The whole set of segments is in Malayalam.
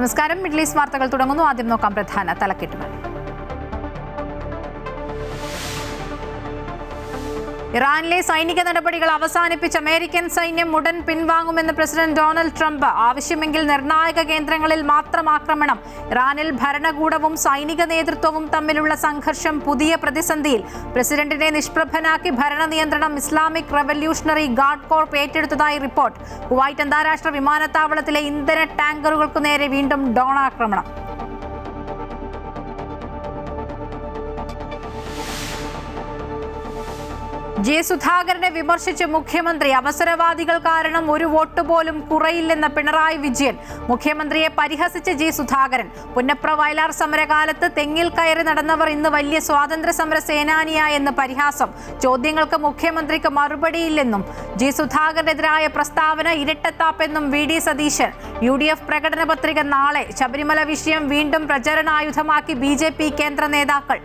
നമസ്കാരം. മിഡിൽ ഈസ്റ്റ് വാർത്തകൾ തുടങ്ങുന്നു. ആദ്യം നോക്കാം പ്രധാന തലക്കെട്ടുകൾ. ഇറാനിലെ സൈനിക നടപടികൾ അവസാനിപ്പിച്ച് അമേരിക്കൻ സൈന്യം ഉടൻ പിൻവാങ്ങുമെന്ന് പ്രസിഡന്റ് ഡൊണാൾഡ് ട്രംപ്. ആവശ്യമെങ്കിൽ നിർണായക കേന്ദ്രങ്ങളിൽ മാത്രം ആക്രമണം. ഇറാനിൽ ഭരണകൂടവും സൈനിക നേതൃത്വവും തമ്മിലുള്ള സംഘർഷം പുതിയ പ്രതിസന്ധിയിൽ. പ്രസിഡന്റിനെ നിഷ്പ്രഭനാക്കി ഭരണ നിയന്ത്രണം ഇസ്ലാമിക് റവല്യൂഷണറി ഗാർഡ് കോർപ്പ് ഏറ്റെടുത്തതായി റിപ്പോർട്ട്. കുവൈറ്റ് അന്താരാഷ്ട്ര വിമാനത്താവളത്തിലെ ഇന്ധന ടാങ്കറുകൾക്കു നേരെ വീണ്ടും ഡ്രോൺ ആക്രമണം. ജെ സുധാകരനെ വിമർശിച്ച് മുഖ്യമന്ത്രി. അവസരവാദികൾ കാരണം ഒരു വോട്ട് പോലും കുറയില്ലെന്ന് പിണറായി വിജയൻ. മുഖ്യമന്ത്രിയെ പരിഹസിച്ച ജെ സുധാകരൻ. പുന്നപ്ര വയലാർ സമരകാലത്ത് തെങ്ങിൽ കയറി നടന്നവർ ഇന്ന് വലിയ സ്വാതന്ത്ര്യ സമര സേനാനിയായെന്ന് പരിഹാസം. ചോദ്യങ്ങൾക്ക് മുഖ്യമന്ത്രിക്ക് മറുപടിയില്ലെന്നും ജെ സുധാകരനെതിരായ പ്രസ്താവന ഇരട്ടത്താപ്പെന്നും വി ഡി സതീശൻ. UDF പ്രകടന പത്രിക നാളെ. ശബരിമല വിഷയം വീണ്ടും പ്രചരണായുധമാക്കി BJP കേന്ദ്ര നേതാക്കൾ.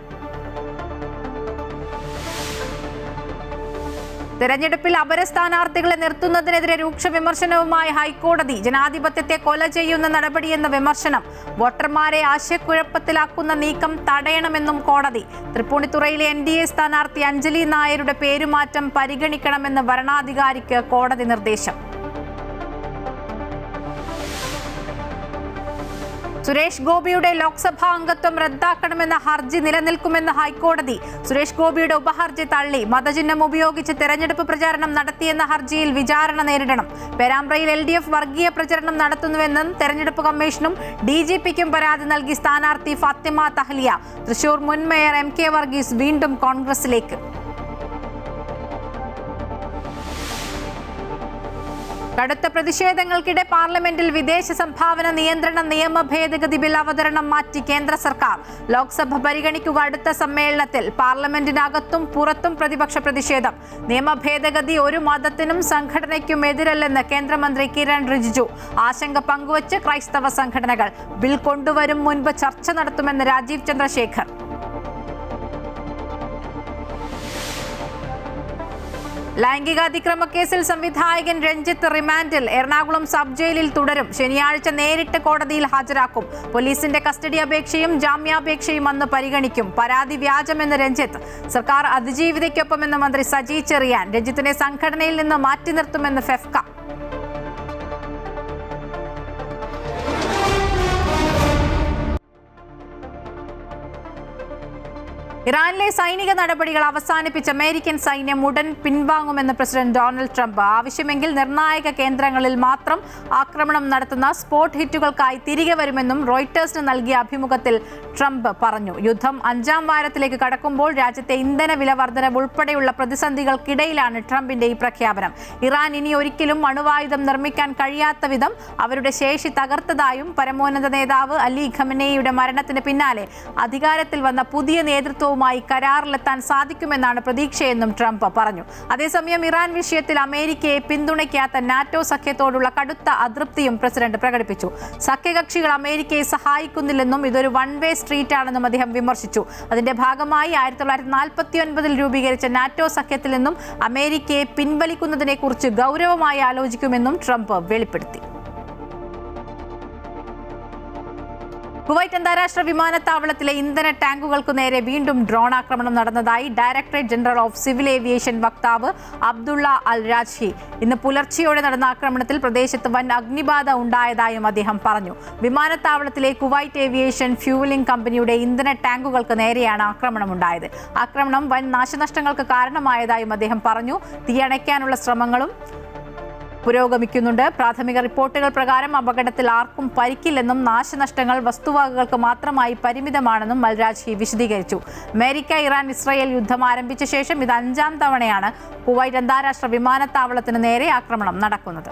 തെരഞ്ഞെടുപ്പിൽ അപര സ്ഥാനാർത്ഥികളെ നിർത്തുന്നതിനെതിരെ രൂക്ഷ വിമർശനവുമായി ഹൈക്കോടതി. ജനാധിപത്യത്തെ കൊല ചെയ്യുന്ന നടപടിയെന്ന വിമർശനം. വോട്ടർമാരെ ആശയക്കുഴപ്പത്തിലാക്കുന്ന നീക്കം തടയണമെന്നും കോടതി. തൃപ്പൂണിത്തുറയിലെ NDA സ്ഥാനാർത്ഥി അഞ്ജലി നായരുടെ പേരുമാറ്റം പരിഗണിക്കണമെന്ന് വരണാധികാരിക്ക് കോടതി നിർദ്ദേശം. സുരേഷ് ഗോപിയുടെ ലോക്സഭാ അംഗത്വം റദ്ദാക്കണമെന്ന ഹർജി നിലനിൽക്കുമെന്ന് ഹൈക്കോടതി. സുരേഷ് ഗോപിയുടെ ഉപഹർജി തള്ളി. മതചിഹ്നം ഉപയോഗിച്ച് തെരഞ്ഞെടുപ്പ് പ്രചാരണം നടത്തിയെന്ന ഹർജിയിൽ വിചാരണ നേരിടണം. പേരാമ്പ്രയിൽ LDF വർഗീയ പ്രചരണം നടത്തുന്നുവെന്നും തെരഞ്ഞെടുപ്പ് കമ്മീഷനും DGPക്കും പരാതി നൽകി സ്ഥാനാർത്ഥി ഫാത്തിമ തഹ്ലിയ. തൃശൂർ മുൻ മേയർ MK വർഗീസ് വീണ്ടും കോൺഗ്രസിലേക്ക്. കടുത്ത പ്രതിഷേധങ്ങൾക്കിടെ പാർലമെന്റിൽ വിദേശ സംഭാവന നിയന്ത്രണ നിയമ ഭേദഗതി ബിൽ അവതരണം മാറ്റി കേന്ദ്ര സർക്കാർ. ലോക്സഭ പരിഗണിക്കുക അടുത്ത സമ്മേളനത്തിൽ. പാർലമെന്റിനകത്തും പുറത്തും പ്രതിപക്ഷ പ്രതിഷേധം. നിയമ ഭേദഗതി ഒരു മതത്തിനും സംഘടനയ്ക്കും എതിരല്ലെന്ന് കേന്ദ്രമന്ത്രി കിരൺ റിജിജു. ആശങ്ക പങ്കുവച്ച് ക്രൈസ്തവ സംഘടനകൾ. ബിൽ കൊണ്ടുവരും മുൻപ് ചർച്ച നടത്തുമെന്ന് രാജീവ് ചന്ദ്രശേഖർ. ലൈംഗികാതിക്രമ കേസിൽ സംവിധായകൻ രഞ്ജിത്ത് റിമാൻഡിൽ. എറണാകുളം സബ് ജയിലിൽ തുടരും. ശനിയാഴ്ച നേരിട്ട് കോടതിയിൽ ഹാജരാക്കും. പോലീസിന്റെ കസ്റ്റഡി അപേക്ഷയും ജാമ്യാപേക്ഷയും അന്ന് പരിഗണിക്കും. പരാതി വ്യാജമെന്ന് രഞ്ജിത്ത്. സർക്കാർ അതിജീവിതയ്ക്കൊപ്പമെന്ന് മന്ത്രി സജി ചെറിയാൻ. രഞ്ജിത്തിനെ സംഘടനയിൽ നിന്ന് മാറ്റി നിർത്തുമെന്ന് ഫെഫ്ക. ഇറാനിലെ സൈനിക നടപടികൾ അവസാനിപ്പിച്ച് അമേരിക്കൻ സൈന്യം ഉടൻ പിൻവാങ്ങുമെന്ന് പ്രസിഡന്റ് ഡൊണാൾഡ് ട്രംപ്. ആവശ്യമെങ്കിൽ നിർണായക കേന്ദ്രങ്ങളിൽ മാത്രം ആക്രമണം നടത്തുന്ന സ്പോട്ട് ഹിറ്റുകൾക്കായി തിരികെ വരുമെന്നും റോയിട്ടേഴ്സിന് നൽകിയ അഭിമുഖത്തിൽ ട്രംപ് പറഞ്ഞു. യുദ്ധം 5ാം വാരത്തിലേക്ക് കടക്കുമ്പോൾ രാജ്യത്തെ ഇന്ധന വില വർധനവ് ഉൾപ്പെടെയുള്ള പ്രതിസന്ധികൾക്കിടയിലാണ് ട്രംപിന്റെ ഈ പ്രഖ്യാപനം. ഇറാൻ ഇനി ഒരിക്കലും അണുവായുധം നിർമ്മിക്കാൻ കഴിയാത്ത വിധം അവരുടെ ശേഷി തകർത്തതായും പരമോന്നത നേതാവ് അലി ഖമനേയിയുടെ മരണത്തിന് പിന്നാലെ അധികാരത്തിൽ വന്ന പുതിയ നേതൃത്വവും കരാറിലെത്താൻ സാധിക്കുമെന്നാണ് പ്രതീക്ഷയെന്നും ട്രംപ് പറഞ്ഞു. അതേസമയം ഇറാൻ വിഷയത്തിൽ അമേരിക്കയെ പിന്തുണയ്ക്കാത്ത നാറ്റോ സഖ്യത്തോടുള്ള കടുത്ത അതൃപ്തിയും പ്രസിഡന്റ് പ്രകടിപ്പിച്ചു. സഖ്യകക്ഷികൾ അമേരിക്കയെ സഹായിക്കുന്നില്ലെന്നും ഇതൊരു വൺ വേ സ്ട്രീറ്റ് ആണെന്നും അദ്ദേഹം വിമർശിച്ചു. അതിന്റെ ഭാഗമായി 1949 രൂപീകരിച്ച നാറ്റോ സഖ്യത്തിൽ നിന്നും അമേരിക്കയെ പിൻവലിക്കുന്നതിനെക്കുറിച്ച് ഗൗരവമായി ആലോചിക്കുമെന്നും ട്രംപ് വെളിപ്പെടുത്തി. കുവൈറ്റ് അന്താരാഷ്ട്ര വിമാനത്താവളത്തിലെ ഇന്ധന ടാങ്കുകൾക്കു നേരെ വീണ്ടും ഡ്രോൺ ആക്രമണം നടന്നതായി directorate general of civil aviation വക്താവ് അബ്ദുള്ള അൽ രാജ്ഹി. ഇന്ന് പുലർച്ചെയോടെ നടന്ന ആക്രമണത്തിൽ പ്രദേശത്ത് വൻ അഗ്നിബാധ ഉണ്ടായതായും അദ്ദേഹം പറഞ്ഞു. വിമാനത്താവളത്തിലെ കുവൈറ്റ് ഏവിയേഷൻ ഫ്യൂവലിംഗ് കമ്പനിയുടെ ഇന്ധന ടാങ്കുകൾക്ക് നേരെയാണ് ആക്രമണമുണ്ടായത്. ആക്രമണം വൻ നാശനഷ്ടങ്ങൾക്ക് കാരണമായതായും അദ്ദേഹം പറഞ്ഞു. തീയണയ്ക്കാനുള്ള ശ്രമങ്ങളും പുരോഗമിക്കുന്നുണ്ട്. പ്രാഥമിക റിപ്പോർട്ടുകൾ പ്രകാരം അപകടത്തിൽ ആർക്കും പരിക്കില്ലെന്നും നാശനഷ്ടങ്ങൾ വസ്തുവകകൾക്ക് മാത്രമായി പരിമിതമാണെന്നും മൽരാജ്ഹി വിശദീകരിച്ചു. അമേരിക്ക, ഇറാൻ, ഇസ്രായേൽ യുദ്ധം ആരംഭിച്ച ശേഷം ഇത് 5ാം തവണയാണ് കുവൈറ്റ് അന്താരാഷ്ട്ര വിമാനത്താവളത്തിന് നേരെ ആക്രമണം നടക്കുന്നത്.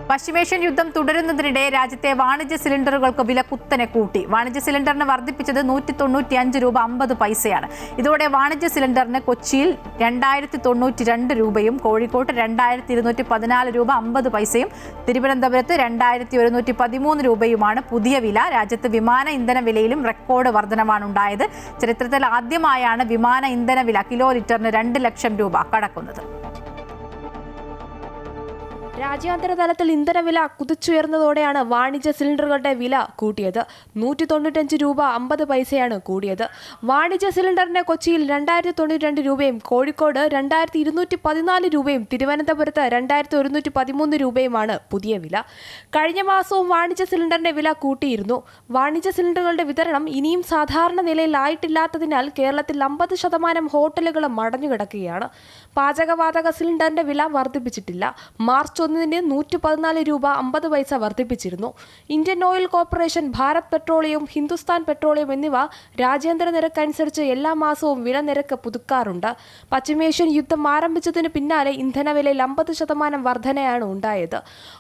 പശ്ചിമേഷ്യൻ യുദ്ധം തുടരുന്നതിനിടെ രാജ്യത്തെ വാണിജ്യ സിലിണ്ടറുകൾക്ക് വില കുത്തനെ കൂട്ടി. വാണിജ്യ സിലിണ്ടറിന് വർദ്ധിപ്പിച്ചത് 195 രൂപ 50 പൈസയാണ്. ഇതോടെ വാണിജ്യ സിലിണ്ടറിന് കൊച്ചിയിൽ 2092 രൂപയും കോഴിക്കോട്ട് 2214 രൂപ 50 പൈസയും തിരുവനന്തപുരത്ത് 2113 രൂപയുമാണ് പുതിയ വില. രാജ്യത്ത് വിമാന ഇന്ധന വിലയിലും റെക്കോർഡ് വർധനവാണ് ഉണ്ടായത്. ചരിത്രത്തിൽ ആദ്യമായാണ് വിമാന ഇന്ധന വില കിലോ ലിറ്ററിന് 2 ലക്ഷം രൂപ കടക്കുന്നത്. രാജ്യാന്തര തലത്തിൽ ഇന്ധനവില കുതിച്ചുയർന്നതോടെയാണ് വാണിജ്യ സിലിണ്ടറുകളുടെ വില കൂട്ടിയത്. 195 രൂപ 50 പൈസയാണ് കൂടിയത്. വാണിജ്യ സിലിണ്ടറിന് കൊച്ചിയിൽ 2092 രൂപയും കോഴിക്കോട് 2214 രൂപയും തിരുവനന്തപുരത്ത് 2113 രൂപയുമാണ് പുതിയ വില. കഴിഞ്ഞ മാസവും വാണിജ്യ സിലിണ്ടറിന്റെ വില കൂട്ടിയിരുന്നു. വാണിജ്യ സിലിണ്ടറുകളുടെ വിതരണം ഇനിയും സാധാരണ നിലയിലായിട്ടില്ലാത്തതിനാൽ കേരളത്തിൽ 50% ഹോട്ടലുകളും അടഞ്ഞുകിടക്കുകയാണ്. പാചകവാതക സിലിണ്ടറിന്റെ വില വർദ്ധിപ്പിച്ചിട്ടില്ല. മാർച്ച് 1-ന് 114 രൂപ 50 പൈസ വർദ്ധിപ്പിച്ചിരുന്നു. Indian oil corporation, Bharat petroleum, Hindustan petroleum എന്നിവ രാജ്യാന്തര നിരക്ക് അനുസരിച്ച് എല്ലാ മാസവും വില നിരക്ക് പുതുക്കാറുണ്ട്. പശ്ചിമേഷ്യൻ യുദ്ധം ആരംഭിച്ചതിന് പിന്നാലെ ഇന്ധനവിലയിൽ 50% വർധനയാണ് ഉണ്ടായത്.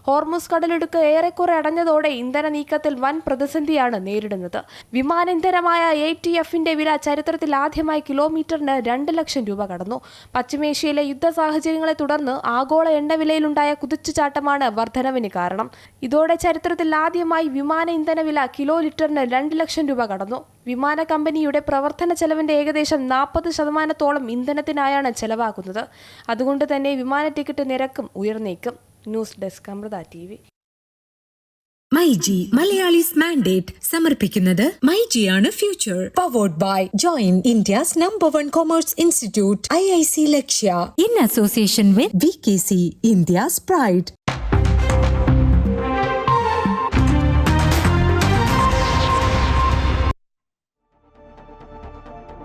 ഹോർമുസ് കടലിടുക്ക് ഏറെക്കുറെ അടഞ്ഞതോടെ ഇന്ധന നീക്കത്തിൽ വൻ പ്രതിസന്ധിയാണ് നേരിടുന്നത്. വിമാന ഇന്ധനമായ ATFന്റെ വില ചരിത്രത്തിൽ ആദ്യമായി കിലോമീറ്ററിന് 2 ലക്ഷം രൂപ കടന്നു. പശ്ചിമേഷ്യയിലെ യുദ്ധ സാഹചര്യങ്ങളെ തുടർന്ന് ആഗോള എണ്ണവിലയിലുണ്ടായ കുതിച്ചുചാട്ടമാണ് വർധനവിന് കാരണം. ഇതോടെ ചരിത്രത്തിൽ ആദ്യമായി വിമാന ഇന്ധനവില കിലോ ലിറ്ററിന് 2 ലക്ഷം രൂപ കടന്നു. വിമാന കമ്പനിയുടെ പ്രവർത്തന ചെലവിന്റെ ഏകദേശം 40% ഇന്ധനത്തിനായാണ് ചെലവാക്കുന്നത്. അതുകൊണ്ട് തന്നെ വിമാന ടിക്കറ്റ് നിരക്കും ഉയർന്നേക്കും. News desk Amrita TV. MyG Malayalis mandate സമർപ്പിക്കുന്നത് മൈജിയാണ് future. Powered by join India's #1 commerce institute IIC Lakshya in association with VKC India's pride.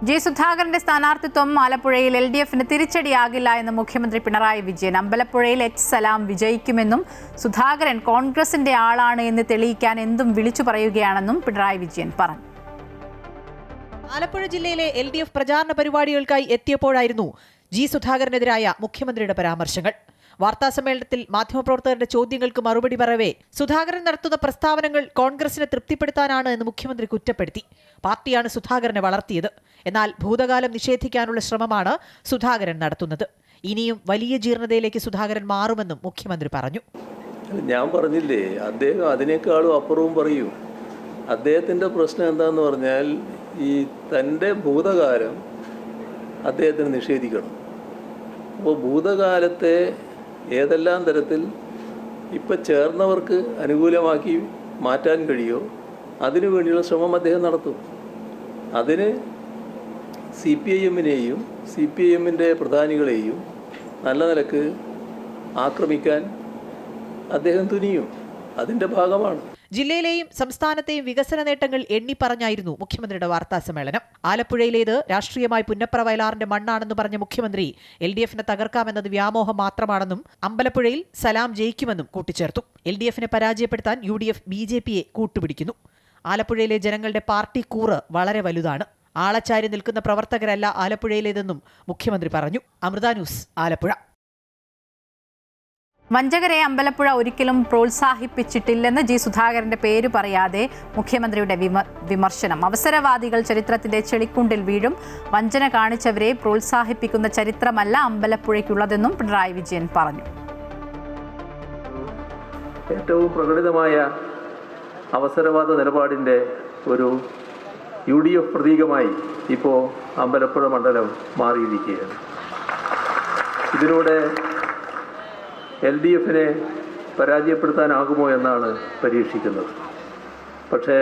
G സുധാകരന്റെ സ്ഥാനാർത്ഥിത്വം ആലപ്പുഴയിൽ LDFന് തിരിച്ചടിയാകില്ല എന്ന് മുഖ്യമന്ത്രി പിണറായി വിജയൻ. അമ്പലപ്പുഴയിൽ സലാം വിജയിക്കുമെന്നും സുധാകരൻ കോൺഗ്രസിന്റെ ആളാണ് എന്ന് തെളിയിക്കാൻ എന്തും വിളിച്ചു പറയുകയാണെന്നും പിണറായി വിജയൻ പറഞ്ഞു. ആലപ്പുഴ ജില്ലയിലെ LDF പ്രചാരണ പരിപാടികൾക്കായി എത്തിയപ്പോഴായിരുന്നു ജി സുധാകരനെതിരായ മുഖ്യമന്ത്രിയുടെ പരാമർശങ്ങൾ. വാർത്താസമ്മേളനത്തിൽ മാധ്യമപ്രവർത്തകരുടെ ചോദ്യങ്ങൾക്ക് മറുപടി പറയവേ സുധാകരൻ നടത്തുന്ന പ്രസ്താവനകൾ കോൺഗ്രസിനെ തൃപ്തിപ്പെടുത്താനാണ് എന്ന് മുഖ്യമന്ത്രി കുറ്റപ്പെടുത്തി. പാർട്ടിയാണ് സുധാകരനെ വളർത്തിയത്. എന്നാൽ ഭൂതകാലം നിഷേധിക്കാനുള്ള ശ്രമമാണ് സുധാകരൻ നടത്തുന്നത്. ഇനിയും വലിയ ജീർണതയിലേക്ക് സുധാകരൻ മാറുമെന്നും മുഖ്യമന്ത്രി പറഞ്ഞു. ഞാൻ പറഞ്ഞില്ലേ, അദ്ദേഹം അതിനേക്കാളും അപ്പുറവും പറയും. അദ്ദേഹത്തിൻ്റെ പ്രശ്നം എന്താണെന്ന് പറഞ്ഞാൽ ഈ തൻ്റെ ഭൂതകാലം അദ്ദേഹത്തിന് നിഷേധിക്കണം. അപ്പോൾ ഭൂതകാലത്തെ ഏതെല്ലാം തരത്തിൽ ഇപ്പം ചേർന്നവർക്ക് അനുകൂലമാക്കി മാറ്റാൻ കഴിയുമോ അതിനു വേണ്ടിയുള്ള ശ്രമം അദ്ദേഹം നടത്തും. അതിന് CPIMനെയും CPIMൻ്റെ പ്രധാനികളെയും നല്ല നിലക്ക് ആക്രമിക്കാൻ അദ്ദേഹം തുനിയും. അതിൻ്റെ ഭാഗമാണ്. ജില്ലയിലെയും സംസ്ഥാനത്തെയും വികസന നേട്ടങ്ങൾ എണ്ണിപ്പറഞ്ഞായിരുന്നു മുഖ്യമന്ത്രിയുടെ വാർത്താ സമ്മേളനം. ആലപ്പുഴയിലേത് രാഷ്ട്രീയമായി പുന്നപ്ര വയലാറിന്റെ മണ്ണാണെന്ന് പറഞ്ഞ മുഖ്യമന്ത്രി LDFനെ തകർക്കാമെന്നത് വ്യാമോഹം മാത്രമാണെന്നും അമ്പലപ്പുഴയിൽ സലാം ജയിക്കുമെന്നും കൂട്ടിച്ചേർത്തു. LDFനെ പരാജയപ്പെടുത്താൻ UDF BJPയെ കൂട്ടുപിടിക്കുന്നു. ആലപ്പുഴയിലെ ജനങ്ങളുടെ പാർട്ടി കൂറ് വളരെ വലുതാണ്. ആളച്ചാരി നിൽക്കുന്ന പ്രവർത്തകരല്ല ആലപ്പുഴയിലേതെന്നും മുഖ്യമന്ത്രി പറഞ്ഞു. അമൃത ന്യൂസ്, ആലപ്പുഴ. വഞ്ചകരെ അമ്പലപ്പുഴ ഒരിക്കലും പ്രോത്സാഹിപ്പിച്ചിട്ടില്ലെന്ന് ജി സുധാകരന്റെ പേര് പറയാതെ മുഖ്യമന്ത്രിയുടെ വിമർശനം. അവസരവാദികൾ ചരിത്രത്തിന്റെ ചെളിക്കുണ്ടിൽ വീഴും. വഞ്ചന കാണിച്ചവരെ പ്രോത്സാഹിപ്പിക്കുന്ന ചരിത്രമല്ല അമ്പലപ്പുഴയ്ക്കുള്ളതെന്നും പിണറായി വിജയൻ പറഞ്ഞു. ഏറ്റവും പ്രകടിതമായ അവസരവാദ നിലപാടിൻ്റെ ഒരു UDF പ്രതീകമായി ഇപ്പോൾ അമ്പലപ്പുഴ മണ്ഡലം മാറിയിരിക്കുകയാണ്. ഇതിലൂടെ LDFനെ പരാജയപ്പെടുത്താനാകുമോ എന്നാണ് പരീക്ഷിക്കുന്നത്. പക്ഷേ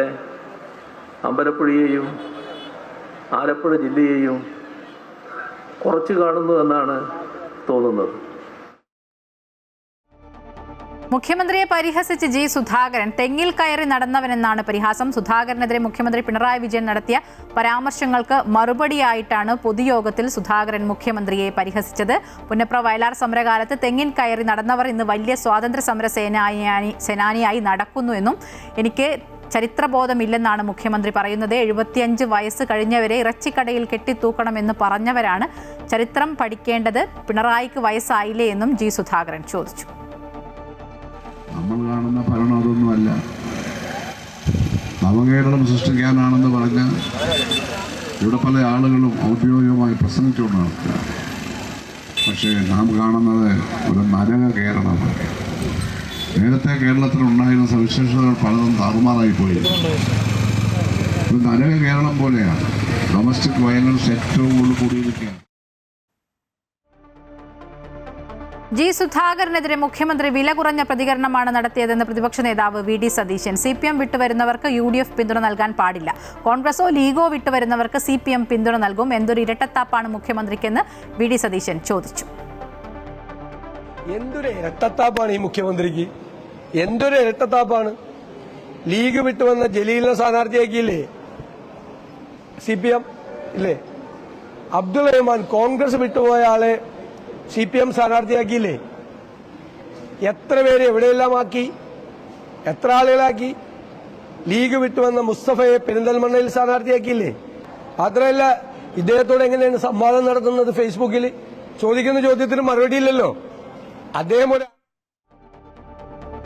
അമ്പലപ്പുഴയെയും ആലപ്പുഴ ജില്ലയെയും കുറച്ച് കാണുന്നു എന്നാണ് തോന്നുന്നത്. മുഖ്യമന്ത്രിയെ പരിഹസിച്ച് ജി സുധാകരൻ തെങ്ങിൽ കയറി നടന്നവനെന്നാണ് പരിഹാസം. സുധാകരനെതിരെ മുഖ്യമന്ത്രി പിണറായി വിജയൻ നടത്തിയ പരാമർശങ്ങൾക്ക് മറുപടിയായിട്ടാണ് പൊതുയോഗത്തിൽ സുധാകരൻ മുഖ്യമന്ത്രിയെ പരിഹസിച്ചത്. പുന്നപ്ര വയലാർ സമരകാലത്ത് തെങ്ങിൻ കയറി നടന്നവർ ഇന്ന് വലിയ സ്വാതന്ത്ര്യ സമര സേനാനിയായി നടക്കുന്നുവെന്നും എനിക്ക് ചരിത്രബോധമില്ലെന്നാണ് മുഖ്യമന്ത്രി പറയുന്നത്. 75 വയസ്സ് കഴിഞ്ഞവരെ ഇറച്ചിക്കടയിൽ കെട്ടിത്തൂക്കണമെന്ന് പറഞ്ഞവരാണ്. ചരിത്രം പഠിക്കേണ്ടത് പിണറായിക്ക് വയസ്സായില്ലേ എന്നും ജി സുധാകരൻ ചോദിച്ചു. നമ്മൾ കാണുന്ന ഭരണം അതൊന്നുമല്ല. നവകേരളം സൃഷ്ടിക്കാനാണെന്ന് പറഞ്ഞ് ഇവിടെ പല ആളുകളും ഔദ്യോഗികമായി പ്രസംഗിച്ചുകൊണ്ട് നടക്കുക. പക്ഷേ നാം കാണുന്നത് ഒരു നരക കേരളമാണ്. നേരത്തെ കേരളത്തിലുണ്ടായിരുന്ന സവിശേഷതകൾ പലതും താറുമാറായിപ്പോയി. ഒരു നരക കേരളം പോലെയാണ്. ഡൊമസ്റ്റിക് വയലൻസ് ഏറ്റവും കൂടുതൽ കൂടിയിരിക്കുകയാണ്. ജി സുധാകരനെതിരെ മുഖ്യമന്ത്രി വില കുറഞ്ഞ പ്രതികരണമാണ് നടത്തിയതെന്ന് പ്രതിപക്ഷ നേതാവ് വി ഡി സതീശൻ. CPM വിട്ടുവരുന്നവർക്ക് UDF പിന്തുണ നൽകാൻ പാടില്ല. കോൺഗ്രസോ ലീഗോ വിട്ടുവരുന്നവർക്ക് CPM പിന്തുണ നൽകും. എന്തൊരു ഇരട്ടത്താപ്പാണ് മുഖ്യമന്ത്രിക്കെന്ന് വി ഡി സതീശൻ ചോദിച്ചു. എന്തൊരു ഇരട്ടത്താപ്പാണ് ഈ മുഖ്യമന്ത്രിക്ക്, എന്തൊരു ഇരട്ടത്താപ്പാണ്. ലീഗ് വിട്ടുവന്ന ജലീലിനെ സ്ഥാനാർത്ഥിയാക്കിയില്ലേ CPM ഇല്ലേ? അബ്ദുൾ റഹ്മാൻ കോൺഗ്രസ് വിട്ടുപോയ ആളെ CPM സ്ഥാനാർത്ഥിയാക്കിയില്ലേ? എത്ര പേര് എവിടെയെല്ലാം ആക്കി, എത്ര ആളുകളാക്കി. ലീഗ് വിട്ടുവന്ന മുസ്തഫയെ പെരിന്തൽമണ്ണയിൽ സ്ഥാനാർത്ഥിയാക്കിയില്ലേ? മാത്രമല്ല, ഇദ്ദേഹത്തോട് എങ്ങനെയാണ് സംവാദം നടത്തുന്നത്? ഫേസ്ബുക്കിൽ ചോദിക്കുന്ന ചോദ്യത്തിന് മറുപടിയില്ലല്ലോ. അദ്ദേഹം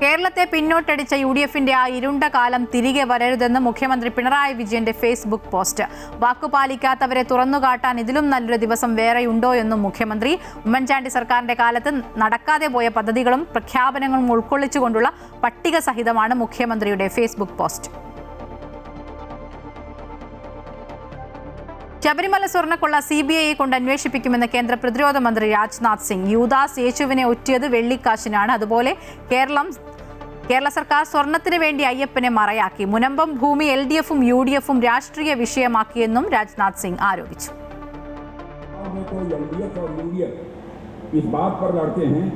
കേരളത്തെ പിന്നോട്ടടിച്ച UDFന്റെ ആ ഇരുണ്ട കാലം തിരികെ വരരുതെന്ന് മുഖ്യമന്ത്രി പിണറായി വിജയന്റെ ഫേസ്ബുക്ക് പോസ്റ്റ്. വാക്കുപാലിക്കാത്തവരെ തുറന്നുകാട്ടാൻ ഇതിലും നല്ലൊരു ദിവസം വേറെയുണ്ടോ എന്നും മുഖ്യമന്ത്രി. ഉമ്മൻചാണ്ടി സർക്കാരിന്റെ കാലത്ത് നടക്കാതെ പോയ പദ്ധതികളും പ്രഖ്യാപനങ്ങളും ഉൾക്കൊള്ളിച്ചുകൊണ്ടുള്ള പട്ടിക സഹിതമാണ് മുഖ്യമന്ത്രിയുടെ ഫേസ്ബുക്ക് പോസ്റ്റ്. ശബരിമല സ്വർണ്ണക്കൊള്ള CBIയെ കൊണ്ട് അന്വേഷിപ്പിക്കുമെന്ന് കേന്ദ്ര പ്രതിരോധ മന്ത്രി രാജ്നാഥ് സിംഗ്. യൂദാസ് യേശുവിനെ ഒറ്റിയത് വെള്ളിക്കാശിനാണ്. അതുപോലെ കേരള സർക്കാർ സ്വർണത്തിന് വേണ്ടി അയ്യപ്പനെ മറയാക്കി. മുനമ്പം ഭൂമി LDFും UDFും രാഷ്ട്രീയ വിഷയമാക്കിയെന്നും രാജ്നാഥ് സിംഗ് ആരോപിച്ചു. इस बात पर लड़ते हैं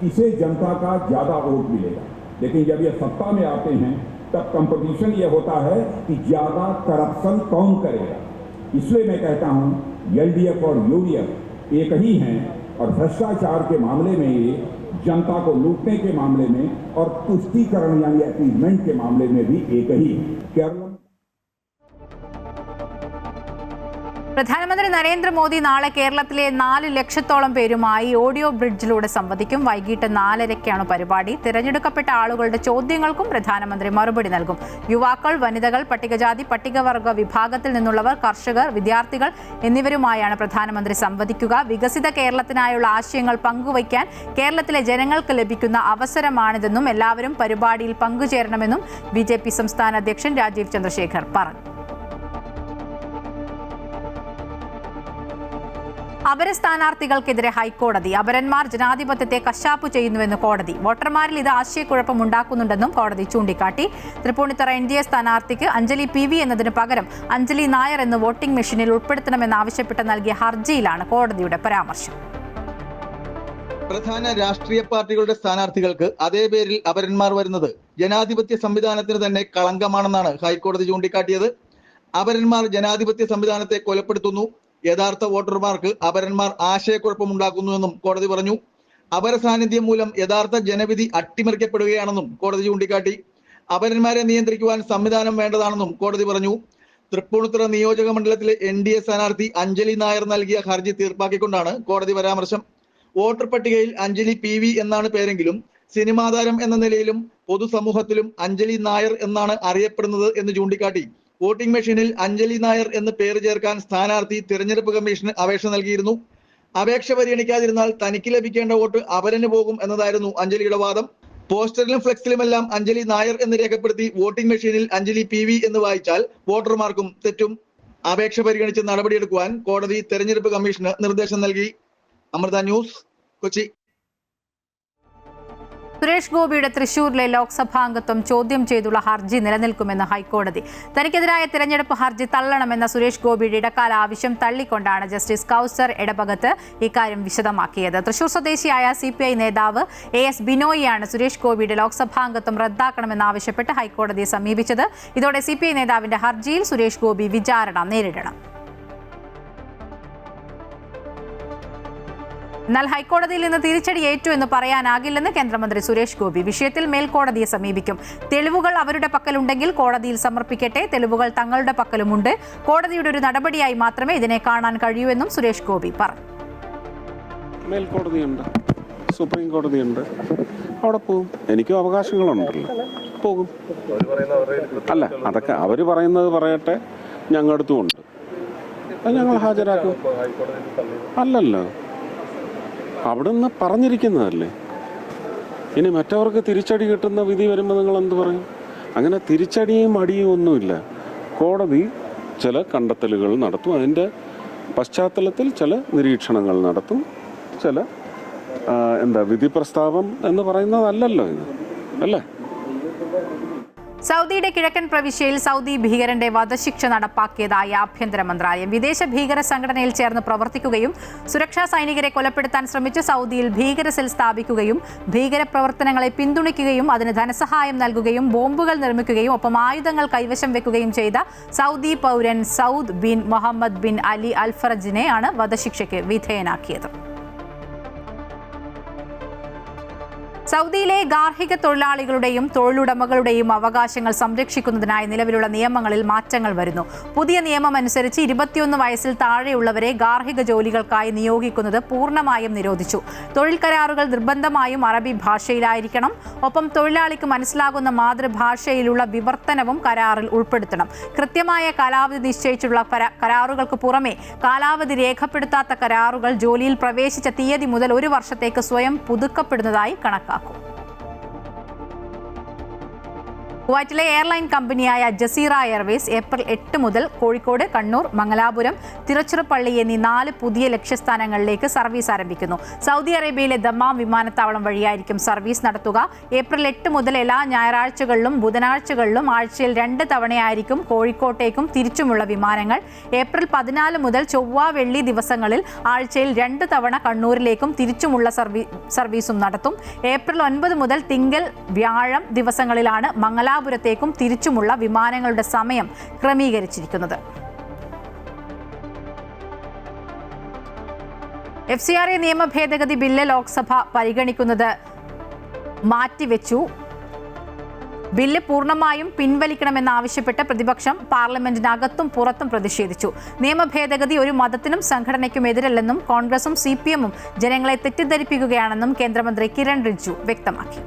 किसे जनता का ज्यादा वोट मिलेगा, लेकिन जब ये सत्ता में आते हैं तब कंपटीशन ये होता है कि ज्यादा करप्शन कौन करेगा. इसलिए मैं कहता हूं LDF और UDF एक ही हैं और भ्रष्टाचार के मामले में ये जनता को लूटने के मामले में और तुष्टीकरण यानी अपीजमेंट के मामले में भी एक ही है. केरल പ്രധാനമന്ത്രി നരേന്ദ്രമോദി നാളെ കേരളത്തിലെ 4 ലക്ഷത്തോളം പേരുമായി ഓഡിയോ ബ്രിഡ്ജിലൂടെ സംവദിക്കും. വൈകിട്ട് 4:30 പരിപാടി. തിരഞ്ഞെടുക്കപ്പെട്ട ആളുകളുടെ ചോദ്യങ്ങൾക്കും പ്രധാനമന്ത്രി മറുപടി നൽകും. യുവാക്കൾ, വനിതകൾ, പട്ടികജാതി പട്ടികവർഗ വിഭാഗത്തിൽ നിന്നുള്ളവർ, കർഷകർ, വിദ്യാർത്ഥികൾ എന്നിവരുമായാണ് പ്രധാനമന്ത്രി സംവദിക്കുക. വികസിത കേരളത്തിനായുള്ള ആശയങ്ങൾ പങ്കുവയ്ക്കാൻ കേരളത്തിലെ ജനങ്ങൾക്ക് ലഭിക്കുന്ന അവസരമാണിതെന്നും എല്ലാവരും പരിപാടിയിൽ പങ്കുചേരണമെന്നും BJP സംസ്ഥാന അധ്യക്ഷൻ രാജീവ് ചന്ദ്രശേഖർ പറഞ്ഞു. അപര സ്ഥാനാർത്ഥികൾക്കെതിരെ ഹൈക്കോടതി. അപരന്മാർ ജനാധിപത്യത്തെ കശാപ്പു ചെയ്യുന്നുവെന്ന് കോടതി. വോട്ടർമാരിൽ ഇത് ആശയക്കുഴപ്പമുണ്ടാക്കുന്നുണ്ടെന്നും കോടതി ചൂണ്ടിക്കാട്ടി. തൃപ്പൂണിത്തുറ NDA സ്ഥാനാർത്ഥിക്ക് അഞ്ജലി PV എന്നതിന് പകരം അഞ്ജലി നായർ എന്ന് വോട്ടിംഗ് മെഷീനിൽ ഉൾപ്പെടുത്തണമെന്നാവശ്യപ്പെട്ട് നൽകിയ ഹർജിയിലാണ് കോടതിയുടെ പരാമർശം. പ്രധാന രാഷ്ട്രീയ പാർട്ടികളുടെ സ്ഥാനാർത്ഥികൾക്ക് അതേ പേരിൽ അപരന്മാർ വരുന്നത് ജനാധിപത്യ സംവിധാനത്തിന് തന്നെ കളങ്കമാണെന്നാണ് ഹൈക്കോടതി ചൂണ്ടിക്കാട്ടിയത്. അപരന്മാർ ജനാധിപത്യ സംവിധാനത്തെ കൊലപ്പെടുത്തുന്നു, യഥാർത്ഥ വോട്ടർമാർക്ക് അപരന്മാർ ആശയക്കുഴപ്പമുണ്ടാക്കുന്നുവെന്നും കോടതി പറഞ്ഞു. അപര സാന്നിധ്യം മൂലം യഥാർത്ഥ ജനവിധി അട്ടിമറിക്കപ്പെടുകയാണെന്നും കോടതി ചൂണ്ടിക്കാട്ടി. അപരന്മാരെ നിയന്ത്രിക്കുവാൻ സംവിധാനം വേണ്ടതാണെന്നും കോടതി പറഞ്ഞു. തൃപ്പൂണിത്തുറ നിയോജക മണ്ഡലത്തിലെ NDA സ്ഥാനാർത്ഥി അഞ്ജലി നായർ നൽകിയ ഹർജി തീർപ്പാക്കിക്കൊണ്ടാണ് കോടതി പരാമർശം. വോട്ടർ പട്ടികയിൽ അഞ്ജലി PV എന്നാണ് പേരെങ്കിലും സിനിമാ താരം എന്ന നിലയിലും പൊതുസമൂഹത്തിലും അഞ്ജലി നായർ എന്നാണ് അറിയപ്പെടുന്നത് എന്ന് ചൂണ്ടിക്കാട്ടി വോട്ടിംഗ് മെഷീനിൽ അഞ്ജലി നായർ എന്ന് പേര് ചേർക്കാൻ സ്ഥാനാർത്ഥി തിരഞ്ഞെടുപ്പ് കമ്മീഷന് അപേക്ഷ നൽകിയിരുന്നു. അപേക്ഷ പരിഗണിക്കാതിരുന്നാൽ തനിക്ക് ലഭിക്കേണ്ട വോട്ട് അപരന് പോകും എന്നതായിരുന്നു അഞ്ജലിയുടെ വാദം. പോസ്റ്ററിലും ഫ്ലെക്സിലുമെല്ലാം അഞ്ജലി നായർ എന്ന് രേഖപ്പെടുത്തി വോട്ടിംഗ് മെഷീനിൽ അഞ്ജലി PV എന്ന് വായിച്ചാൽ വോട്ടർമാർക്കും തെറ്റും. അപേക്ഷ പരിഗണിച്ച് നടപടിയെടുക്കുവാൻ കോടതി തെരഞ്ഞെടുപ്പ് കമ്മീഷന് നിർദ്ദേശം നൽകി. അമൃത ന്യൂസ്, കൊച്ചി. സുരേഷ് ഗോപിയുടെ തൃശൂരിലെ ലോക്സഭാംഗത്വം ചോദ്യം ചെയ്തുള്ള ഹർജി നിലനിൽക്കുമെന്ന് ഹൈക്കോടതി. തനിക്കെതിരായ തിരഞ്ഞെടുപ്പ് ഹർജി തള്ളണമെന്ന സുരേഷ് ഗോപിയുടെ ഇടക്കാല ആവശ്യം തള്ളിക്കൊണ്ടാണ് ജസ്റ്റിസ് കൗസർ എടഭഗത്ത് ഇക്കാര്യം വിശദമാക്കിയത്. തൃശൂർ സ്വദേശിയായ CPI നേതാവ് AS ബിനോയിയാണ് സുരേഷ് ഗോപിയുടെ ലോക്സഭാംഗത്വം റദ്ദാക്കണമെന്നാവശ്യപ്പെട്ട് ഹൈക്കോടതിയെ സമീപിച്ചത്. ഇതോടെ CPI നേതാവിന്റെ ഹർജിയിൽ സുരേഷ് ഗോപി വിചാരണ നേരിടണം. എന്നാൽ ഹൈക്കോടതിയിൽ നിന്ന് തിരിച്ചടിയേറ്റു എന്ന് പറയാനാകില്ലെന്ന് കേന്ദ്രമന്ത്രി സുരേഷ് ഗോപി. വിഷയത്തിൽ മേൽക്കോടതിയെ സമീപിക്കും. തെളിവുകൾ അവരുടെ പക്കലുണ്ടെങ്കിൽ കോടതിയിൽ സമർപ്പിക്കട്ടെ. തെളിവുകൾ തങ്ങളുടെ പക്കലുമുണ്ട്. കോടതിയുടെ ഒരു നടപടിയായി മാത്രമേ ഇതിനെ കാണാൻ കഴിയൂ എന്നും സുരേഷ് ഗോപി പറഞ്ഞു. മേൽക്കോടതിയുണ്ട്, സുപ്രീം കോടതിയുണ്ട്, അവിടെ പോകും. എനിക്കും അവകാശങ്ങളുണ്ടല്ലോ, പോകും. അല്ല, അതൊക്കെ അവർ പറയുന്നത് പറയട്ടെ, ഞങ്ങളടുത്തും ഉണ്ട്, അത് ഞങ്ങൾ ഹാജരാക്കും. അല്ലല്ലോ, അവിടുന്ന് പറഞ്ഞിരിക്കുന്നതല്ലേ. ഇനി മറ്റവർക്ക് തിരിച്ചടി കിട്ടുന്ന വിധി വരുമ്പോൾ നിങ്ങൾ എന്ത് പറയും? അങ്ങനെ തിരിച്ചടിയും അടിയും ഒന്നുമില്ല. കോടതി ചില കണ്ടെത്തലുകൾ നടത്തും, അതിൻ്റെ പശ്ചാത്തലത്തിൽ ചില നിരീക്ഷണങ്ങൾ നടത്തും, ചില എന്താ വിധി പ്രസ്താവം എന്ന് പറയുന്നതല്ലല്ലോ ഇത്, അല്ലേ? സൗദിയുടെ കിഴക്കൻ പ്രവിശ്യയിൽ സൗദി ഭീകരന്റെ വധശിക്ഷ നടപ്പാക്കിയതായി ആഭ്യന്തര മന്ത്രാലയം. വിദേശ ഭീകര സംഘടനയിൽ ചേർന്ന് പ്രവർത്തിക്കുകയും സുരക്ഷാ സൈനികരെ കൊലപ്പെടുത്താൻ ശ്രമിച്ച് സൗദിയിൽ ഭീകര സെൽ സ്ഥാപിക്കുകയും ഭീകരപ്രവർത്തനങ്ങളെ പിന്തുണയ്ക്കുകയും അതിന് ധനസഹായം നൽകുകയും ബോംബുകൾ നിർമ്മിക്കുകയും ഒപ്പം ആയുധങ്ങൾ കൈവശം വെക്കുകയും ചെയ്ത സൗദി പൗരൻ Saud bin Muhammad bin Ali al ഫറജിനെയാണ് വധശിക്ഷയ്ക്ക് വിധേയനാക്കിയത്. സൗദിയിലെ ഗാർഹിക തൊഴിലാളികളുടെയും തൊഴിലുടമകളുടെയും അവകാശങ്ങൾ സംരക്ഷിക്കുന്നതിനായി നിലവിലുള്ള നിയമങ്ങളിൽ മാറ്റങ്ങൾ വരുന്നു. പുതിയ നിയമം അനുസരിച്ച് 21 വയസ്സിൽ താഴെയുള്ളവരെ ഗാർഹിക ജോലികൾക്കായി നിയോഗിക്കുന്നത് പൂർണ്ണമായും നിരോധിച്ചു. തൊഴിൽ കരാറുകൾ നിർബന്ധമായും അറബി ഭാഷയിലായിരിക്കണം. ഒപ്പം തൊഴിലാളിക്ക് മനസ്സിലാകുന്ന മാതൃഭാഷയിലുള്ള വിവർത്തനവും കരാറിൽ ഉൾപ്പെടുത്തണം. കൃത്യമായ കാലാവധി നിശ്ചയിച്ചുള്ള കരാറുകൾക്ക് പുറമെ കാലാവധി രേഖപ്പെടുത്താത്ത കരാറുകൾ ജോലിയിൽ പ്രവേശിച്ച തീയതി മുതൽ 1 വർഷത്തേക്ക് സ്വയം പുതുക്കപ്പെടുന്നതായി കണക്കാക്കും. കുവൈറ്റിലെ എയർലൈൻ കമ്പനിയായ ജസീറ എയർവേസ് ഏപ്രിൽ 8 മുതൽ കോഴിക്കോട്, കണ്ണൂർ, മംഗലാപുരം, തിരുച്ചിറപ്പള്ളി എന്നീ 4 പുതിയ ലക്ഷ്യസ്ഥാനങ്ങളിലേക്ക് സർവീസ് ആരംഭിക്കുന്നു. സൗദി അറേബ്യയിലെ ദമ്മാം വിമാനത്താവളം വഴിയായിരിക്കും സർവീസ് നടത്തുക. ഏപ്രിൽ 8 മുതൽ എല്ലാ ഞായറാഴ്ചകളിലും ബുധനാഴ്ചകളിലും ആഴ്ചയിൽ 2 തവണയായിരിക്കും കോഴിക്കോട്ടേക്കും തിരിച്ചുമുള്ള വിമാനങ്ങൾ. ഏപ്രിൽ 14 മുതൽ ചൊവ്വ, വെള്ളി ദിവസങ്ങളിൽ ആഴ്ചയിൽ 2 തവണ കണ്ണൂരിലേക്കും തിരിച്ചുമുള്ള സർവീസും നടത്തും. ഏപ്രിൽ 9 മുതൽ തിങ്കൾ, വ്യാഴം ദിവസങ്ങളിലാണ് മംഗലാപുരത്തേക്കും തിരിച്ചുമുള്ള വിമാനങ്ങളുടെ സമയം ക്രമീകരിച്ചിരിക്കുന്നത്. FCRA നിയമ ഭേദഗതി ബില്ല് ലോക്സഭ പരിഗണിക്കുന്നത് മാറ്റിവെച്ചു. ബില്ല് പൂർണ്ണമായും പിൻവലിക്കണമെന്നാവശ്യപ്പെട്ട് പ്രതിപക്ഷം പാർലമെന്റിനകത്തും പുറത്തും പ്രതിഷേധിച്ചു. നിയമ ഭേദഗതി ഒരു മതത്തിനും സംഘടനയ്ക്കും എതിരല്ലെന്നും കോൺഗ്രസും CPM-ഉം ജനങ്ങളെ തെറ്റിദ്ധരിപ്പിക്കുകയാണെന്നും കേന്ദ്രമന്ത്രി കിരൺ റിജിജു വ്യക്തമാക്കി.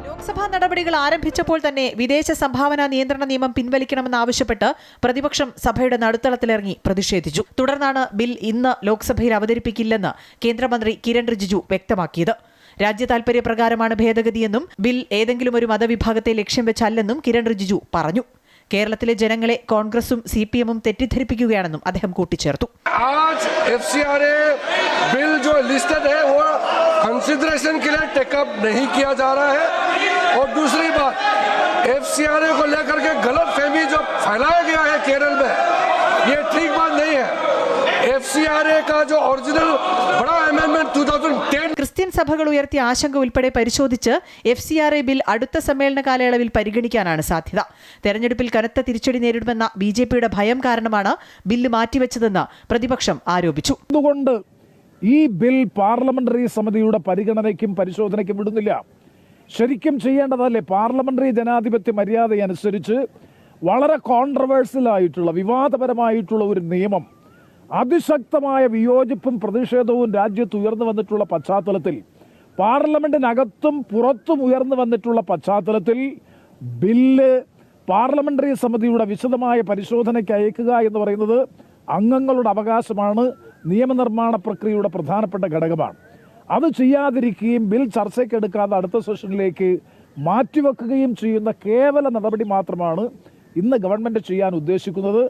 ലോക്സഭാ നടപടികൾ ആരംഭിച്ചപ്പോൾ തന്നെ വിദേശ സംഭാവന നിയന്ത്രണ നിയമം പിൻവലിക്കണമെന്നാവശ്യപ്പെട്ട് പ്രതിപക്ഷം സഭയുടെ നടുത്തളത്തിലിറങ്ങി പ്രതിഷേധിച്ചു. തുടർന്നാണ് ബിൽ ഇന്ന് ലോക്സഭയിൽ അവതരിപ്പിക്കില്ലെന്ന് കേന്ദ്രമന്ത്രി കിരൺ റിജിജു വ്യക്തമാക്കിയത്. രാജ്യ താൽപര്യപ്രകാരമാണ് ഭേദഗതിയെന്നും ബിൽ ഏതെങ്കിലും ഒരു മതവിഭാഗത്തെ ലക്ഷ്യം വെച്ചല്ലെന്നും കിരൺ റിജിജു പറഞ്ഞു. കേരളത്തിലെ ജനങ്ങളെ കോൺഗ്രസും CPM-ഉം തെറ്റിദ്ധരിപ്പിക്കുകയാണെന്നും അദ്ദേഹം കൂട്ടിച്ചേർത്തു. बिल जो लिस्टेड है वो कंसिडरेशन के लिए टेकअप नहीं किया जा रहा है और दूसरी बात FCRA को लेकर के गलत फहमी जो फैलाया गया है केरल में ये ठीक बात नहीं है. FCRA का जो ओरिजिनल बड़ा अमेंडमेंट 2010 ക്രിസ്ത്യൻ സഭകൾ ഉയർത്തിയ ആശങ്ക ഉൾപ്പെടെ പരിശോധിച്ച് FCRA ബിൽ അടുത്ത സമ്മേളന കാലയളവിൽ പരിഗണിക്കാനാണ് സാധ്യത. തെരഞ്ഞെടുപ്പിൽ കനത്ത തിരിച്ചടി നേരിടുമെന്ന BJP-യുടെ ഭയം കാരണമാണ് ബില്ല് മാറ്റിവെച്ചതെന്ന് പ്രതിപക്ഷം ആരോപിച്ചു. അതുകൊണ്ട് ഈ ബിൽ പാർലമെന്ററി സമിതിയുടെ പരിഗണനയ്ക്കും പരിശോധനയ്ക്കും വിടുന്നില്ല. ശരിക്കും ചെയ്യേണ്ടതല്ലേ? പാർലമെന്ററി ജനാധിപത്യ മര്യാദയനുസരിച്ച് വളരെ കോൺട്രവേഴ്സ്യൽ ആയിട്ടുള്ള വിവാദപരമായിട്ടുള്ള ഒരു നിയമം അതിശക്തമായ വിയോജിപ്പും പ്രതിഷേധവും രാജ്യത്ത് ഉയർന്നു വന്നിട്ടുള്ള പശ്ചാത്തലത്തിൽ, പാർലമെന്റിനകത്തും പുറത്തും ഉയർന്നു വന്നിട്ടുള്ള പശ്ചാത്തലത്തിൽ ബില്ല് പാർലമെന്ററി സമിതിയുടെ വിശദമായ പരിശോധനയ്ക്ക് അയക്കുക എന്ന് പറയുന്നത് അംഗങ്ങളുടെ അവകാശമാണ്, നിയമനിർമ്മാണ പ്രക്രിയയുടെ പ്രധാനപ്പെട്ട ഘടകമാണ്. അത് ചെയ്യാതിരിക്കുകയും ബിൽ ചർച്ചയ്ക്കെടുക്കാതെ അടുത്ത സെഷനിലേക്ക് മാറ്റിവെക്കുകയും ചെയ്യുന്ന കേവല നടപടി മാത്രമാണ് ഇന്ന് ഗവൺമെന്റ് ചെയ്യാൻ ഉദ്ദേശിക്കുന്നത്.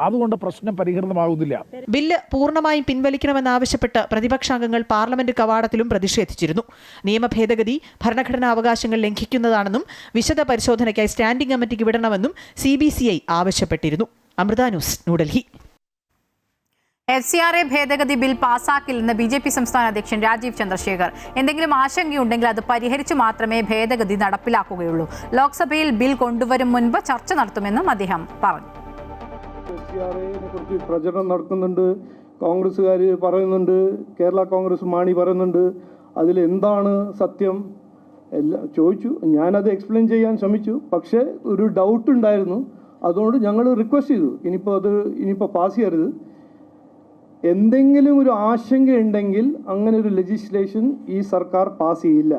അതുകൊണ്ട് പ്രശ്നം പരിഹൃതമാകുന്നില്ല. ബില്ല് പൂർണ്ണമായും പിൻവലിക്കണമെന്നാവശ്യപ്പെട്ട് പ്രതിപക്ഷാംഗങ്ങൾ പാർലമെന്റ് കവാടത്തിലും പ്രതിഷേധിച്ചിരുന്നു. നിയമ ഭേദഗതി ഭരണഘടനാ അവകാശങ്ങൾ ലംഘിക്കുന്നതാണെന്നും വിശദ പരിശോധനയ്ക്കായി സ്റ്റാൻഡിംഗ് കമ്മിറ്റിക്ക് വിടണമെന്നും CBCI ആവശ്യപ്പെട്ടിരുന്നു. അമൃത ന്യൂസ്, ന്യൂഡൽഹി. FCRA ഭേദഗതി ബിൽ പാസാക്കില്ലെന്ന് BJP സംസ്ഥാന അധ്യക്ഷൻ രാജീവ് ചന്ദ്രശേഖർ. എന്തെങ്കിലും ആശങ്കയുണ്ടെങ്കിൽ അത് പരിഹരിച്ചു മാത്രമേ ഭേദഗതി നടപ്പിലാക്കുകയുള്ളൂ. ലോക്സഭയിൽ ബിൽ കൊണ്ടുവരും മുൻപ് ചർച്ച നടത്തുമെന്നും അദ്ദേഹം പറഞ്ഞു. FCRA-നെ കുറിച്ച് പ്രചരണം നടക്കുന്നുണ്ട്, കോൺഗ്രസ്സുകാർ പറയുന്നുണ്ട്, കേരള കോൺഗ്രസ് മാണി പറയുന്നുണ്ട്. അതിലെന്താണ് സത്യം എല്ലാം ചോദിച്ചു. ഞാനത് എക്സ്പ്ലെയിൻ ചെയ്യാൻ ശ്രമിച്ചു. പക്ഷേ ഒരു ഡൗട്ട് ഉണ്ടായിരുന്നു. അതുകൊണ്ട് ഞങ്ങൾ റിക്വസ്റ്റ് ചെയ്തു, ഇനിയിപ്പോൾ പാസ് ചെയ്യരുത്. എന്തെങ്കിലും ഒരു ആശങ്കയുണ്ടെങ്കിൽ അങ്ങനെ ഒരു ലെജിസ്ലേഷൻ ഈ സർക്കാർ പാസ് ചെയ്യില്ല.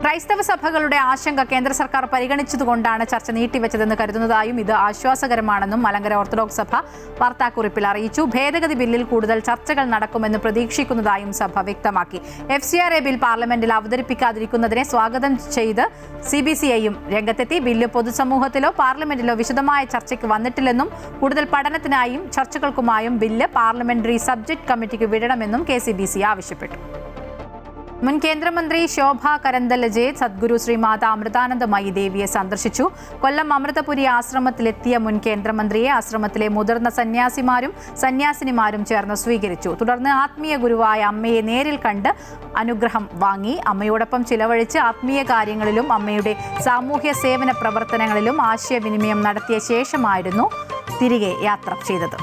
ക്രൈസ്തവ സഭകളുടെ ആശങ്ക കേന്ദ്ര സർക്കാർ പരിഗണിച്ചതുകൊണ്ടാണ് ചർച്ച നീട്ടിവെച്ചതെന്ന് കരുതുന്നതായും ഇത് ആശ്വാസകരമാണെന്നും മലങ്കര ഓർത്തഡോക്സ് സഭ വാർത്താക്കുറിപ്പിൽ അറിയിച്ചു. ഭേദഗതി ബില്ലിൽ കൂടുതൽ ചർച്ചകൾ നടക്കുമെന്ന് പ്രതീക്ഷിക്കുന്നതായും സഭ വ്യക്തമാക്കി. FCRA ബിൽ പാർലമെന്റിൽ അവതരിപ്പിക്കാതിരിക്കുന്നതിനെ സ്വാഗതം ചെയ്ത് CBCIയും രംഗത്തെത്തി. ബില്ല് പൊതുസമൂഹത്തിലോ പാർലമെന്റിലോ വിശദമായ ചർച്ചയ്ക്ക് വന്നിട്ടില്ലെന്നും കൂടുതൽ പഠനത്തിനായും ചർച്ചകൾക്കുമായും ബില്ല് പാർലമെന്ററി സബ്ജക്ട് കമ്മിറ്റിക്ക് വിടണമെന്നും KCBC ആവശ്യപ്പെട്ടു. മുൻ കേന്ദ്രമന്ത്രി ശോഭ കരന്തലജെ സദ്ഗുരു ശ്രീമാത അമൃതാനന്ദമയി ദേവിയെ സന്ദർശിച്ചു. കൊല്ലം അമൃതപുരി ആശ്രമത്തിലെത്തിയ മുൻ കേന്ദ്രമന്ത്രിയെ ആശ്രമത്തിലെ മുതിർന്ന സന്യാസിമാരും സന്യാസിനിമാരും ചേർന്ന് സ്വീകരിച്ചു. തുടർന്ന് ആത്മീയ ഗുരുവായ അമ്മയെ നേരിൽ കണ്ട് അനുഗ്രഹം വാങ്ങി. അമ്മയോടൊപ്പം ചിലവഴിച്ച് ആത്മീയ കാര്യങ്ങളിലും അമ്മയുടെ സാമൂഹ്യ സേവന പ്രവർത്തനങ്ങളിലും ആശയവിനിമയം നടത്തിയ ശേഷമായിരുന്നു തിരികെ യാത്ര ചെയ്തത്.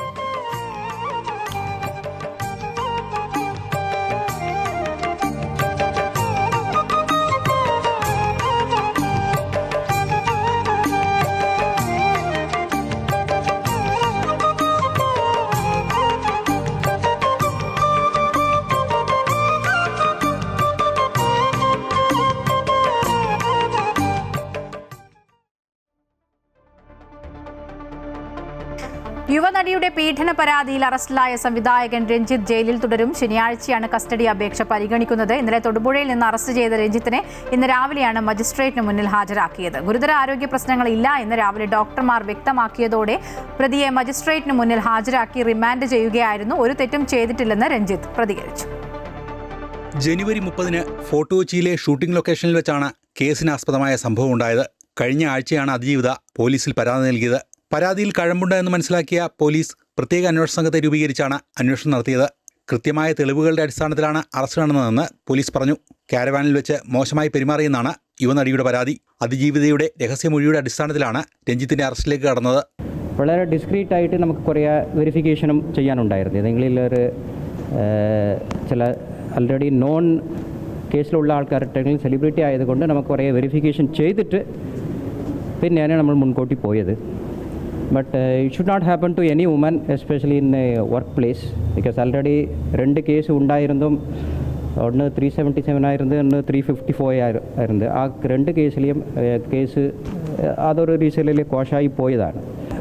യുവനടിയുടെ പീഡന പരാതിയിൽ അറസ്റ്റിലായ സംവിധായകൻ രഞ്ജിത്ത് ജയിലിൽ തുടരും. ശനിയാഴ്ചയാണ് കസ്റ്റഡി അപേക്ഷ പരിഗണിക്കുന്നത്. ഇന്നലെ തൊടുപുഴയിൽ നിന്ന് അറസ്റ്റ് ചെയ്ത രഞ്ജിത്തിനെ ഇന്ന് രാവിലെയാണ് മജിസ്ട്രേറ്റിന് മുന്നിൽ ഹാജരാക്കിയത്. ഗുരുതര ആരോഗ്യ പ്രശ്നങ്ങളില്ല എന്ന് രാവിലെ ഡോക്ടർമാർ വ്യക്തമാക്കിയതോടെ പ്രതിയെ മജിസ്ട്രേറ്റിന് മുന്നിൽ ഹാജരാക്കി റിമാൻഡ് ചെയ്യുകയായിരുന്നു. ഒരു തെറ്റും ചെയ്തിട്ടില്ലെന്ന് രഞ്ജിത്ത് പ്രതികരിച്ചു. ജനുവരി 30 ഫോർട്ട് കൊച്ചിയിലെ ഷൂട്ടിംഗ് ലൊക്കേഷനിൽ വെച്ചാണ് കേസിനാസ്പദമായ സംഭവം ഉണ്ടായത്. കഴിഞ്ഞ ആഴ്ചയാണ് അതിജീവിത പോലീസിൽ പരാതി നൽകിയത്. പരാതിയിൽ കഴമ്പുണ്ട് എന്ന് മനസ്സിലാക്കിയ പോലീസ് പ്രത്യേക അന്വേഷണ സംഘത്തെ രൂപീകരിച്ചാണ് അന്വേഷണം നടത്തിയത്. കൃത്യമായ തെളിവുകളുടെ അടിസ്ഥാനത്തിലാണ് അറസ്റ്റ് നടന്നതെന്ന് പോലീസ് പറഞ്ഞു. കാരവാനിൽ വെച്ച് മോശമായി പെരുമാറിയെന്നാണ് യുവനടിയുടെ പരാതി. അതിജീവിതയുടെ രഹസ്യമൊഴിയുടെ അടിസ്ഥാനത്തിലാണ് രഞ്ജിത്തിന്റെ അറസ്റ്റിലേക്ക് കടന്നത്. വളരെ ഡിസ്ക്രീറ്റ് ആയിട്ട് നമുക്ക് കുറേ വെരിഫിക്കേഷനും ചെയ്യാനുണ്ടായിരുന്നു. ഏതെങ്കിലും ഒരു ചില ആൾറെഡി നോൺ കേസിലുള്ള ആൾക്കാരുടെ സെലിബ്രിറ്റി ആയതുകൊണ്ട് നമുക്ക് കുറേ വെരിഫിക്കേഷൻ ചെയ്തിട്ട് പിന്നെയാണ് നമ്മൾ മുൻകൂട്ടി പോയത്. But it should not happen to any woman, especially in a workplace, because already 2 case ഉണ്ടായിരുന്നു. ഒന്ന് 377 ആയിരുന്നു, ഒന്ന് 354 ആയിരുന്നു. ആ 2 കേസിലെയും കേസ് അതൊരു റീസണിൽ കോഷായി പോയതാണ്.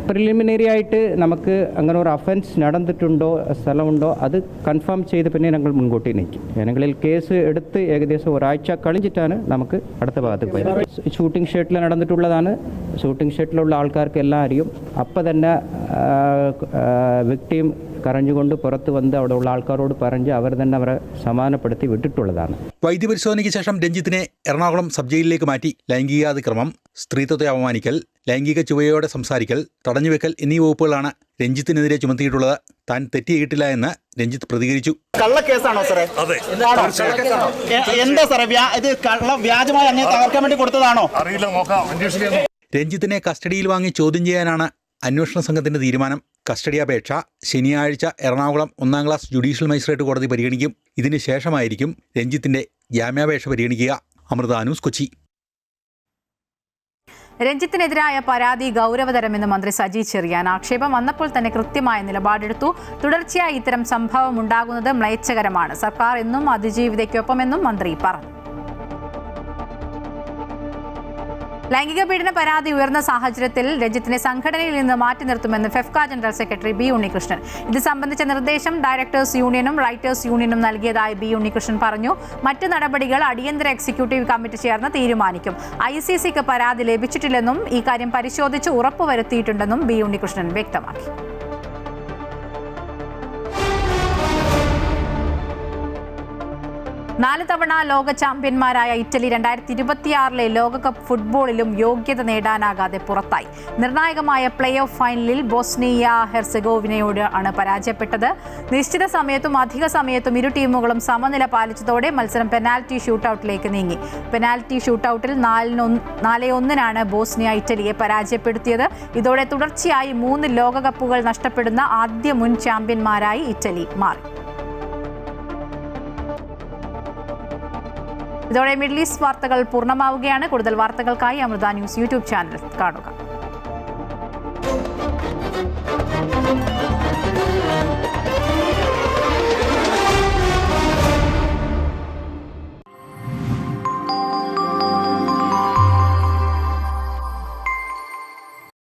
പ്രിലിമിനറി ആയിട്ട് നമുക്ക് അങ്ങനെ ഒരു അഫൻസ് നടന്നിട്ടുണ്ടോ സ്ഥലമുണ്ടോ അത് കൺഫേം ചെയ്ത് പിന്നെ ഞങ്ങൾ മുൻകൂട്ടി നിൽക്കും. ഞങ്ങളിൽ കേസ് എടുത്ത് ഏകദേശം ഒരാഴ്ച കഴിഞ്ഞിട്ടാണ് നമുക്ക് അടുത്ത ഭാഗത്ത് പോയത്. ഷൂട്ടിംഗ് ഷെഡിൽ നടന്നിട്ടുള്ളതാണ്. ഷൂട്ടിംഗ് ഷെഡിലുള്ള ആൾക്കാർക്ക് എല്ലാം അറിയും. അപ്പം തന്നെ വിക്ടിം കരഞ്ഞുകൊണ്ട് പുറത്ത് വന്ന് അവിടെ ഉള്ള ആൾക്കാരോട് പറഞ്ഞ് അവർ തന്നെ അവരെ സമാധാനപ്പെടുത്തി വിട്ടിട്ടുള്ളതാണ്. വൈദ്യപരിശോധനയ്ക്ക് ശേഷം രഞ്ജിത്തിനെ എറണാകുളം സബ് ജയിലിലേക്ക് മാറ്റി. ലൈംഗികാതിക്രമം, സ്ത്രീത്വത്തെ അപമാനിക്കൽ, ലൈംഗിക ചുവയോടെ സംസാരിക്കൽ, തടഞ്ഞുവെക്കൽ എന്നീ വകുപ്പുകളാണ് രഞ്ജിത്തിനെതിരെ ചുമത്തിയിട്ടുള്ളത്. താൻ തെറ്റ് ചെയ്തിട്ടില്ല എന്ന് രഞ്ജിത്ത് പ്രതികരിച്ചു. കള്ളക്കേസാണോ സാറേ? എന്താ സാറേ ഇത് വ്യാജമായി അങ്ങനെ തകർക്കാൻ വേണ്ടി കൊടുത്തതാണോ? രഞ്ജിത്തിനെ കസ്റ്റഡിയിൽ വാങ്ങി ചോദ്യം ചെയ്യാനാണ് അന്വേഷണ സംഘത്തിന്റെ തീരുമാനം. കസ്റ്റഡി അപേക്ഷ ശനിയാഴ്ച എറണാകുളം 1ാം ക്ലാസ് ജുഡീഷ്യൽ മജിസ്ട്രേറ്റ് കോടതി പരിഗണിക്കും. ഇതിന് ശേഷമായിരിക്കും രഞ്ജിത്തിന്റെ ജാമ്യാപേക്ഷ പരിഗണിക്കുക. അമൃത ന്യൂസ്, കൊച്ചി. രഞ്ജിത്തിനെതിരായ പരാതി ഗൗരവതരമെന്ന് മന്ത്രി സജി ചെറിയാൻ. ആക്ഷേപം വന്നപ്പോൾ തന്നെ കൃത്യമായ നിലപാടെടുത്തു. തുടർച്ചയായി ഇത്തരം സംഭവം ഉണ്ടാകുന്നത് മ്ലേച്ഛകരമാണ്. സർക്കാർ എന്നും അതിജീവിതയ്ക്കൊപ്പമെന്നും മന്ത്രി പറഞ്ഞു. ലൈംഗിക പീഡന പരാതി ഉയർന്ന സാഹചര്യത്തിൽ രഞ്ജിത്തിനെ സംഘടനയിൽ നിന്ന് മാറ്റി നിർത്തുമെന്ന് FEFKA general secretary B Unnikrishnan. ഇത് സംബന്ധിച്ച നിർദ്ദേശം ഡയറക്ടേഴ്സ് യൂണിയനും റൈറ്റേഴ്സ് യൂണിയനും നൽകിയതായി ബി ഉണ്ണികൃഷ്ണൻ പറഞ്ഞു. മറ്റ് നടപടികൾ അടിയന്തര എക്സിക്യൂട്ടീവ് കമ്മിറ്റി ചേർന്ന് തീരുമാനിക്കും. ICCക്ക് പരാതി ലഭിച്ചിട്ടില്ലെന്നും ഈ കാര്യം പരിശോധിച്ച് ഉറപ്പുവരുത്തിയിട്ടുണ്ടെന്നും ബി ഉണ്ണികൃഷ്ണൻ വ്യക്തമാക്കി. 4 തവണ ലോക ചാമ്പ്യന്മാരായ ഇറ്റലി 2026 ലോകകപ്പ് ഫുട്ബോളിലും യോഗ്യത നേടാനാകാതെ പുറത്തായി. നിർണായകമായ പ്ലേ ഓഫ് ഫൈനലിൽ ബോസ്നിയ ഹെർസഗോവിനയോട് ആണ് പരാജയപ്പെട്ടത്. നിശ്ചിത സമയത്തും അധിക സമയത്തും ഇരു ടീമുകളും സമനില പാലിച്ചതോടെ മത്സരം പെനാൽറ്റി ഷൂട്ടൌട്ടിലേക്ക് നീങ്ങി. പെനാൽറ്റി ഷൂട്ടൌട്ടിൽ 4-1 ബോസ്നിയ ഇറ്റലിയെ പരാജയപ്പെടുത്തിയത്. ഇതോടെ തുടർച്ചയായി 3 ലോകകപ്പുകൾ നഷ്ടപ്പെടുന്ന ആദ്യ മുൻ ചാമ്പ്യന്മാരായി ഇറ്റലി മാറി. ഇതോടെ മിഡിൽ ഈസ്റ്റ് വാർത്തകൾ പൂർണ്ണമാവുകയാണ്. കൂടുതൽ വാർത്തകൾക്കായി അമൃത ന്യൂസ് യൂട്യൂബ് ചാനൽ കാണുക.